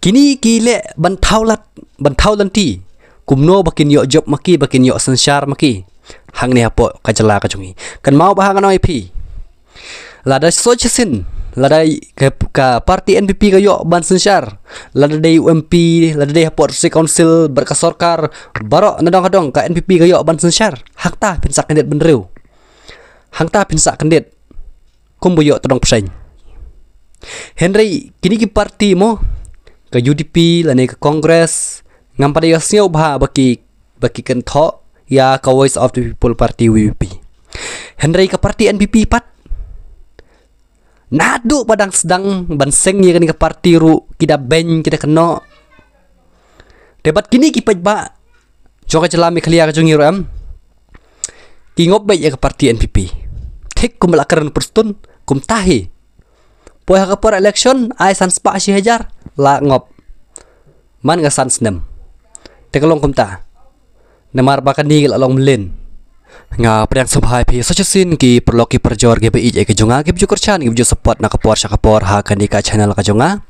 Kini kile bantau lanti kumno bakin yo job maki bakin yo sensar maki hang ni hapo kajala kajungi kan mau bahang no IP lada sochesin lada ka parti NPP kayo ban sensar lada dai UMP lada dai hapo si council berkasorkar baro nadong ka NPP kayo ban sensar hakta pinsak kandidat benreu hangta pinsak kandidat kumbuyo todong pesaing Henry kini ki parti mo ke UDP lani ke Kongres ngam pada yasnya ubah baki kentho ya ka Voice of the People Party WPP Henry ke parti NPP pat nadu padang sedang banseng ya kan ke parti ru kita ben kita kena debat kini ki pajba joka celami khalia ka jungi ram ki ngob ya ke parti NPP thik kum lakaran perstun kum tahi poya ka por election ai sans pa si hajar la ngop man nga sans nem tekalong kumta namar bakan ni along melin nga priang subhai phi sochesin ki perloki perjor ge bi ke jonga ge bujur chan ge bujur support na kapor sakapor ha kan ka channel ka jonga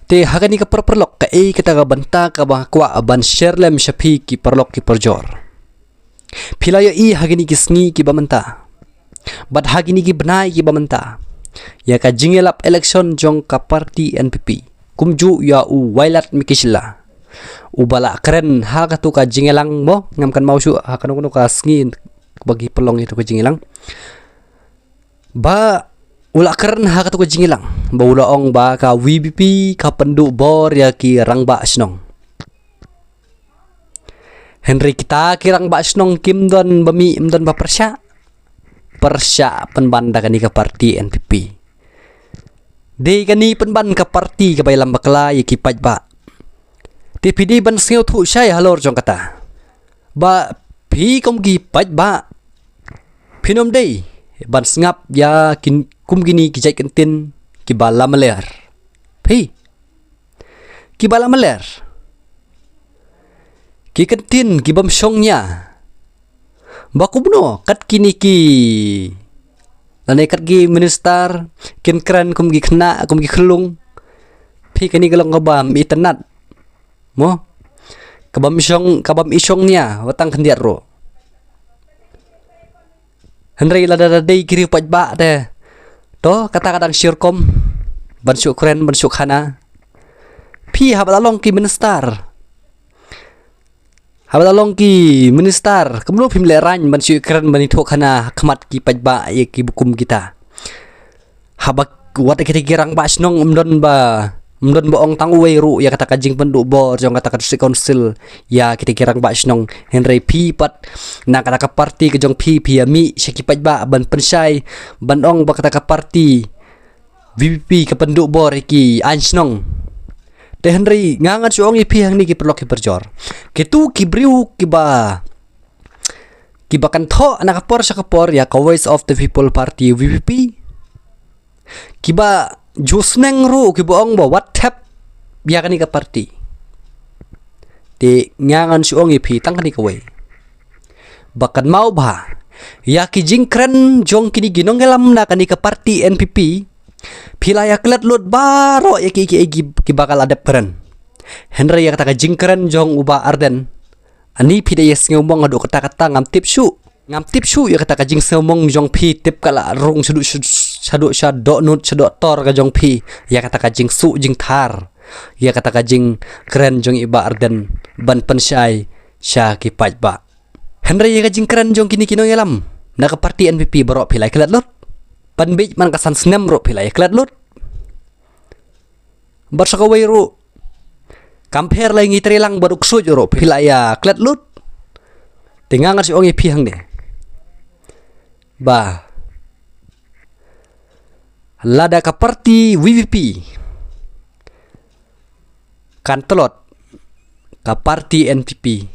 te ha kan ka perlok ka kita ga banta ka ba kwa ban share lem shapi ki perlok ki perjor philayo ha gini ki sngi ki bamanta bad ha gini ki benai ki bamanta ya ka jingelap election jong ka parti NPP kumju ya u wailat mikisla ubala keren ha ka tu ka jingelang mo ngam kan mau su ha kan kuno ka sngi bagi pelong itu ka jingelang ba ula keren ha ka tu ka jingelang ba ula ong ba ka WBP ka pendu bor ya ki rang ba snong Henry kita kirang ba snong kim don bami imdon ba persya penbanda kani ka parti NPP de kani penban ka parti ka bailam bakla yaki pajba TPD ban sngeu thu syai halor jong kata ba phi kom gi pajba phinom dei ban sngap ya kum gini ki jai kentin ki bala meler phi ki bala meler ki kentin ki bam syongnya bakubno kat kini ki lane kat gi minister kin kran kum gi khna kum gi khlung phi kani galong ngabam itanat mo kabam isyongnya watang khandiat ro Henry lada dei kiri pajba de to kata-kadang syurkom ban syukren ban syukhana phi habalong ki minister habalong ki minister kemlo phim le ran ban syukren ban itho khana khmat ki pajba ye ki bukum kita habak wat kita girang ba snong umdon boong tang uwe ru ya kata kajing penduk bor jong kata si council ya kita kirang ba snong Henry P pat na kata ka parti ke jong P mi syakipat ba ban pensai ban ong ba kata ka parti VPP ke penduk bor ki ansnong de Henry ngangat suong ipi hang ni ki perlo ki berjor kitu ki briu ki ba kan tho na kapor sakapor ya ka Voice of the People Party VPP kiba jusneng ru ki boong ba WhatsApp biya kani ka parti ti ngangan suong ipi tang kani ka we bakan mau ba ya ki jingkren jong kini ginong gelam na kani ka parti NPP pilaya klet lut baro ya ki bakal adep keren Henry ya kata ka jingkren jong uba arden ani pidayes ngomong adu kata-kata ngam tipsu ya kata ka jing ngomong jong pi tip kala rung shadok nut shadok tor ka jong pi ya kata ka jing su jing thar ya kata ka jing keren jong iba arden ban pensai sya ki pajba Henry ya ka jing keren jong kini kinong yalam na ka parti NPP baro pilai klet lut panbij man kasan snem ro pilai klet lut barsa ka way ro compare lai ngi trilang baruk suj ro pilai ya klet lut tingangan si ongi pihang de ba lada ka parti WVP kan telot ka parti NPP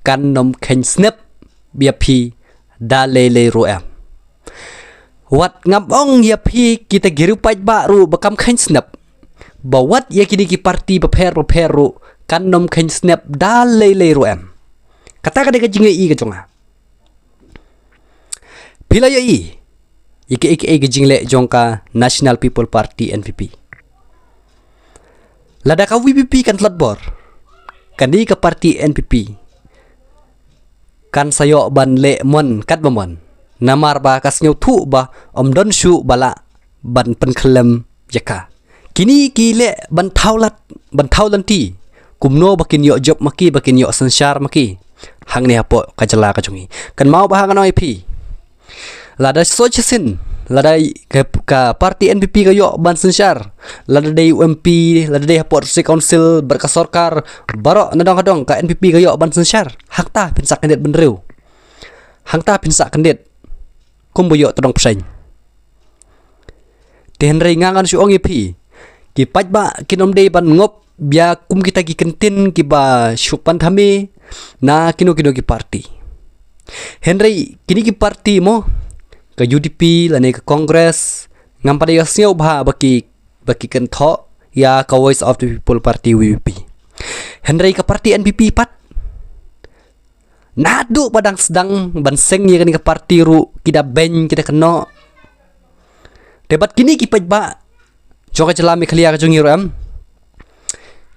kan nom ken snap biapi dalele roam wat ngabong ya pi kita giru paj baru bakam ken snap bawat ya kini ki parti beper kan nom ken snap dalele roam kata kada ka jinga i ka jonga pila ya i ike jingle jongka National People Party NPP Lada ka VPP kan telat bor. Kan di ke parti NPP. Kan sayo ban le mon kat bamon. Namar ba kas nyau thu ba om don shu bala ban pen kelem jaka. Kini kile ban thaulan ti. Kumno bakin yo job maki bakin yo sensyar maki. Hang ni hapo kajala kajungi. Kan mau bahang ano IP. Lada sochesin. Lada ke parti NPP kayo ban sensyar. Lada day UMP, lada day hapo si council berkasorkar. Barok nadong-nadong ka NPP kayo ban sensyar. Hang ta pinsak kandidat benriu. Hang ta pinsak kandidat. Kumbuyo todong peseng. Henry ngangan si ong IP. Ki pajba kinom day ban ngop bia kum kita ki kentin ki ba syupan thame na kino ki parti. Henry kini ki parti mo ke UDP lane ke Kongres ngam pada yasnya ubah baki kentho ya ka Voice of the People Party WPP. Henry ke parti NPP pat nadu padang sedang banseng ya kini ke parti ru kita ben kita kena debat kini ki pajba joka celami khalia ka jungi ram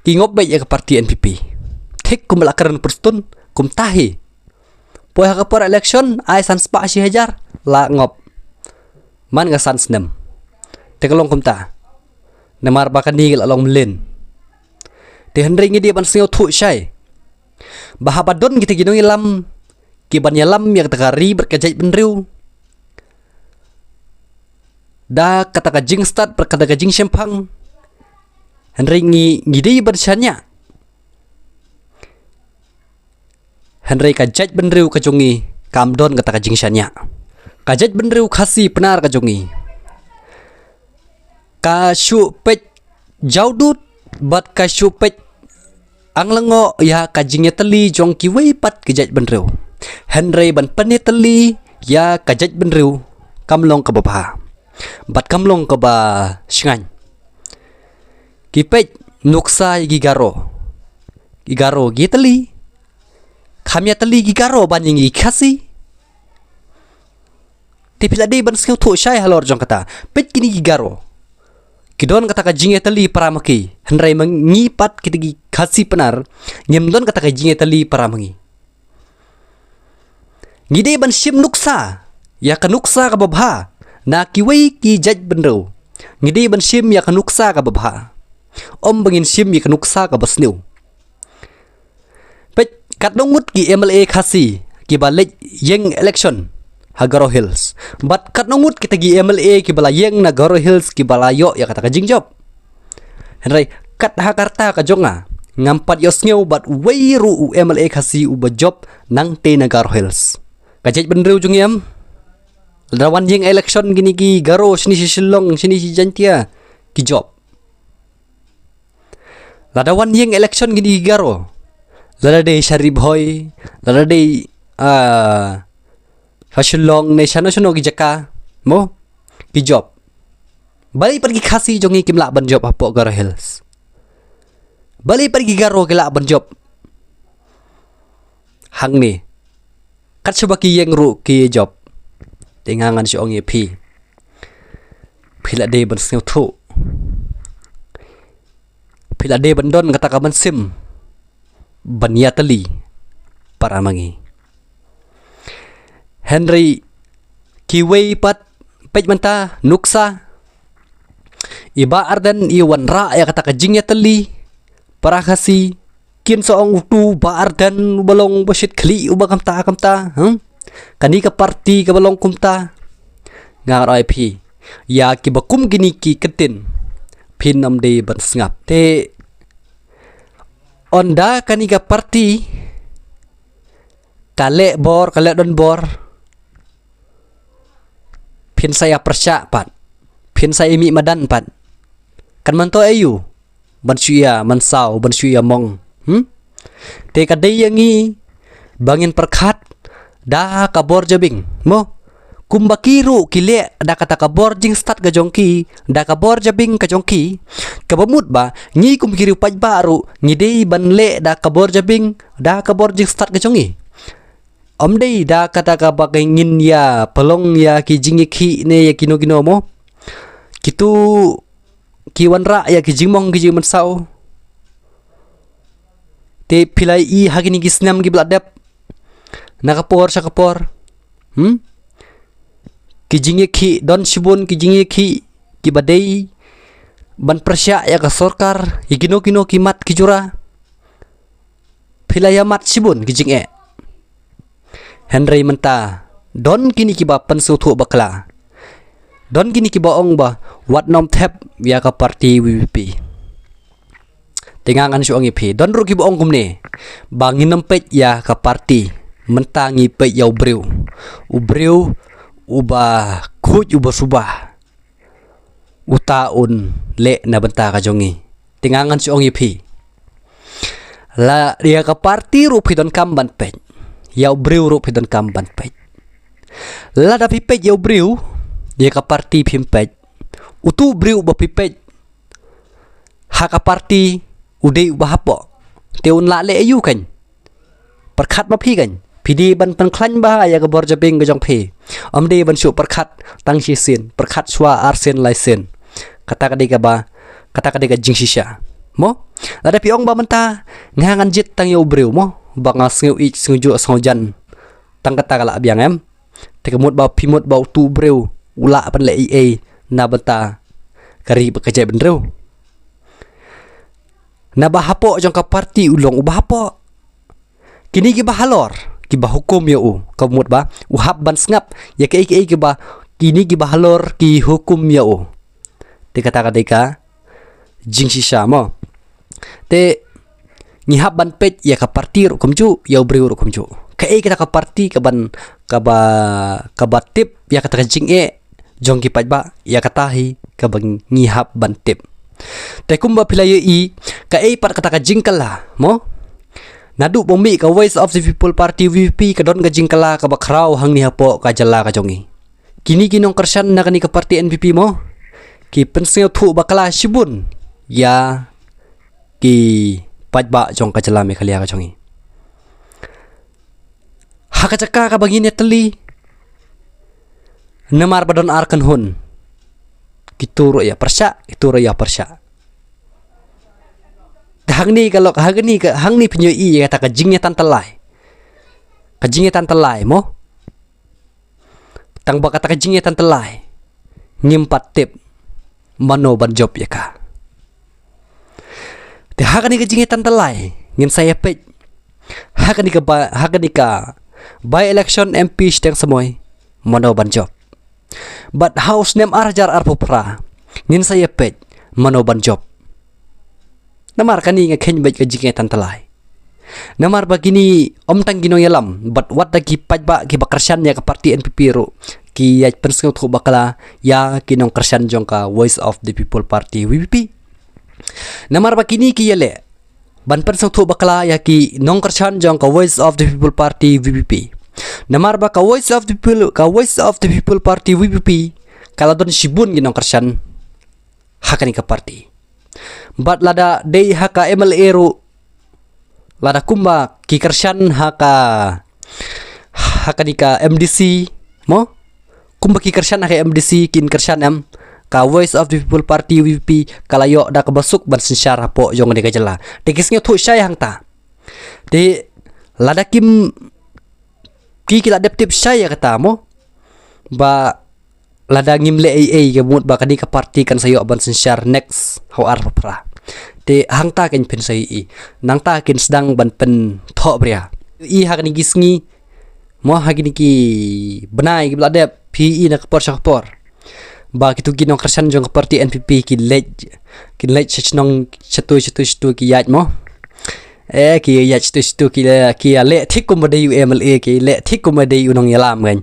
ki ngop baik ya ke parti NPP thik kum lakaran perstun kum tahi poya ka por election ai sans pa si hajar la ngop man ga sans nem tekalong kum ta namar bakan ni along len te henry ngi dia ban sio thu syai bahabadon kita ginong ilam ki ban yalam yang tegari berkejai benriu da kata kajing start perkata kajing sempang Henry ngide bersanya Henry kajaj benriu kajungi kamdon kata kajing syanya kajaj benriu khasi penar kajungi kasyu pej jaudut bat kasyu pej ang lengo ya kajingnya teli jongki wei pat kajaj benriu Henry ban pene teli ya kajaj benriu kamlong ke bapa bat kamlong ke ba shingan kipej nuksa gigaro giteli kamya teli gigaro banjing ikasi tipila dei ban skill thu syai halor jong kata pej kini gigaro kidon kata kajingnya teli paramaki Henry mengipat kitigi kasi penar nyemdon kata kajingnya teli paramangi ngide ban sim nuksa ya kanuksa ka babha na kiwei ki jaj benro ngide ban sim ya kanuksa ka babha om bangin sim ya kanuksa ka basniu pet katnongut ki MLA khasi ki balik yeng election Hagaro Hills bat katnongut kita gi MLA ki bala yeng na Hagaro Hills ki balayo ya kata kajing job Henry kat hakarta ka jonga ngampat yosngeu bat weiru MLA khasi uba job nang te na Hagaro Hills kajaj benro jungiam Lawan yang election gini ki garo sini si Shillong sini si Jantia ki job. Lawan yang election gini ki garo. Lada de Sharif Hoy, lada de Shillong ne shano ki jaka mo ki job. Bali pergi khasi jongi kimla ban job hapo Garo Hills. Bali pergi garo kila ban job. Hang ni. Kat coba ki yang ru ki job. Tengangan si ong pi pila de ban snew thu pila de ban don kata kaman sim ban yatali para mangi Henry kiwei pat pej manta nuksa iba ardan iwan ra ya kata kajing yatali para kasi kin so ong tu ba ardan balong basit kli uba kamta kani ka parti ka balong kumta ngar IP ya ki bakum gini ki ketin pinam de ban sngap te onda kani ka parti kale don bor pin saya persya pat pin saya mi madan pat kan manto ayu ban suya mansau ban suya mong te kadai yangi bangin perkat da kabor jabing mo kumbakiru kile da kata kabor jing start ga jongki da kabor jabing ka jongki kabamut ba ngi kumkiri paj baru ngi dei banle da kabor jabing da kabor jing start ga jongi om dei da kata ka bakengin ya pelong ya ki jingi ki ne ya kino mo kitu kiwan ra ya ki jingmong ki jingman sau te pilai I hagini gisnam gi bladep nakapor sakapor kijinge ki don shibun kijinge ki badai ban persya ya ka sorkar igino kino kimat kijura pilai mat shibun kijinge Henry menta don kini kiba pensutu bakla don kini kiba ong ba wat nom tap ya ka parti WPP tingangan su ong ipi don ru kiba ong kumne bangin nempet ya ka parti mentangi pe ya ubreu uba kuj uba subah utaun le na benta ka jongi tingangan su ong ipi la dia ka parti ru pidon kamban pe ya ubreu ru pidon kamban pe la da pipet ya ubreu dia ka parti pimpet utu breu ba pipet haka parti udai ba hapo teun la le ayu kan perkhat ba phi kan pidi ban pan khlan ba ya ka bor jabing ga jong phe amde ban su perkhat tang shi sin perkhat swa arsen lai sen kata ka jing shisha mo ada pi ong ba menta ngangan jit tang ya ubreu mo ba nga sngu ich sngu jan tang kata kala biang em tekamut ba pimut ba utu breu ula pan le ia na benta kari bekerja benreu na bahapo jong ka parti ulong ubahapo kini ki bahalor ki bahukum ya kamut ba uhab ban sngap ya ke ba kini ki bahalor ki hukum ya te kata jing shisha mo te ngihab ban pet ya ka parti ru kumju ya ubreu ru kumju ke kita ka parti ka ba tip ya kata jing jong ki ba ya katahi ka bang ngihab bantip te kumba pilai I ka par kata ka jingkala mo nadu bombi ka Voice of the People Party VP ka don ka jingkala ka bakraw hang ni hapo ka jala ka jongi kini ginong kersan na kani ka parti NPP mo ki penseo thu bakala shibun ya ki ba jong ka jala me khalia ka jongi hakacaka ka bagine teli namar badon arkan hun kituro ya persya hangni kalau hangni pinyo I kata kajingnya tantelai mo tang ba kata kajingnya tantelai ngimpat tip mano ban job ya ka te hagani kajingnya tantelai ngin saya pej hagani ka by election MP steng semoy mano ban job but house name arjar arpupra ngin saya pej mano ban job namar kani nga ken baj kajing tantalai namar bagini om tang ginong yalam but what da ki pajba ki bakarsan ya ka parti NPP ro ki ya penseng thu bakala ya kinong kersan jong ka Voice of the People Party VPP namar bagini ki yele ban penseng thu bakala ya ki nong kersan jong ka Voice of the People Party VPP namar ba ka Voice of the People Party VPP kala don shibun ginong kersan hakani ka parti but lada day haka MLA ru lada kumba ki kersan hakani ka MDC mo kumba ki kersan haka MDC kin kersan ka Voice of the People Party VPP kalayo da kabasuk ban sensyar hapo jong de kajela tekisnya thu syai hangta de lada kim ki kila deptip syai kata mo ba lada ngimle AA gamut ba kadi ka parti kan sayo ban sensyar next how ar pra te hangta ken pen sai I nang ta ken sedang ban pen tho bria I hakni gisngi mo hakni ki benai gibla de PE na kapor sakapor ba kitu ginong kersan jong parti NPP ki lej sachnong chatu ki yaj mo ki yaj tu ki le thik kum badai MLA ki le thik kum badai unong yalam gan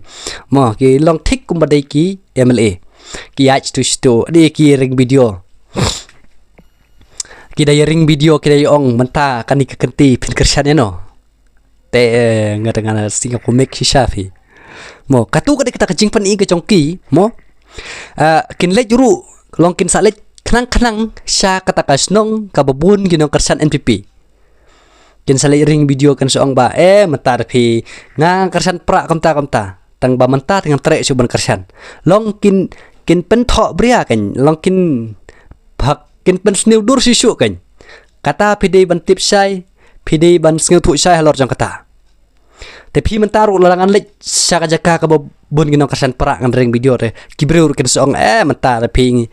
mo ki long thik kum badai ki MLA ki yaj tu de ki ring video ki daya ring video ki daya ong menta kani ka kenti pin kersan no te ngadangana Singapore make shafi mo katu ka kita kajing pan I ke jongki mo kin lej ru long kin sa lej khnang sya kata kasnong kababun ginong kersan NPP kin sa lej ring video kan soong ba mentar phi ngang kersan pra kamta tang ba menta dengan trek suban kersan long kin pen tho bria kan long kin pen sniu dur sisu kan kata pide ban tip sai PD ban sngeu thu syai halor jong kata te phi man taru larangan lek syaka jaka ka bon ginong karsan para ngan reng video te kibreu ken song man ta te phi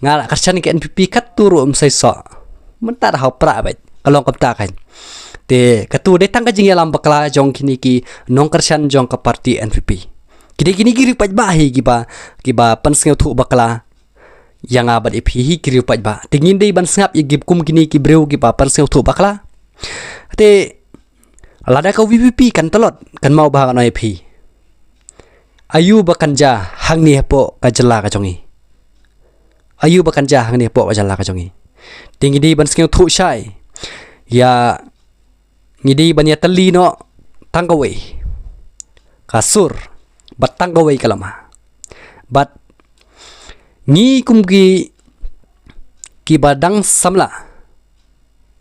ngala karsan ke NPP kat turu sai so man ta hau pra ba kalong kapta kan te katu de tangga jing yalam bakla jong kini ki nong karsan jong ka parti NPP kide kini giri paj ba hi giba pan sngeu thu bakla yang abad ipi hi kiri paj ba tingin dei ban sngap igip kum kini ki breu giba pan sngeu thu bakla te lada ka VPP kan telot kan mau bahang no ipi ayu bakanja hang ni hepo ka jela ka jongi ayu bakanja hang ni hepo ka jela ka jongi tingin dei ban sngeu thu syai ya ngidi ban ya teli no tanggawe kasur batanggawe kalama bat ngi kumgi ki badang samla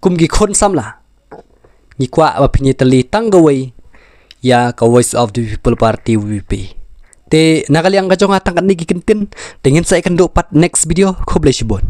kumgi khon samla ngi kwa ba phini tali tanggawe ya ka Voice of the People Party VP te nakaliang ka jonga tangkan ni gikintin dengan saya kan do pat next video ko bless you bon.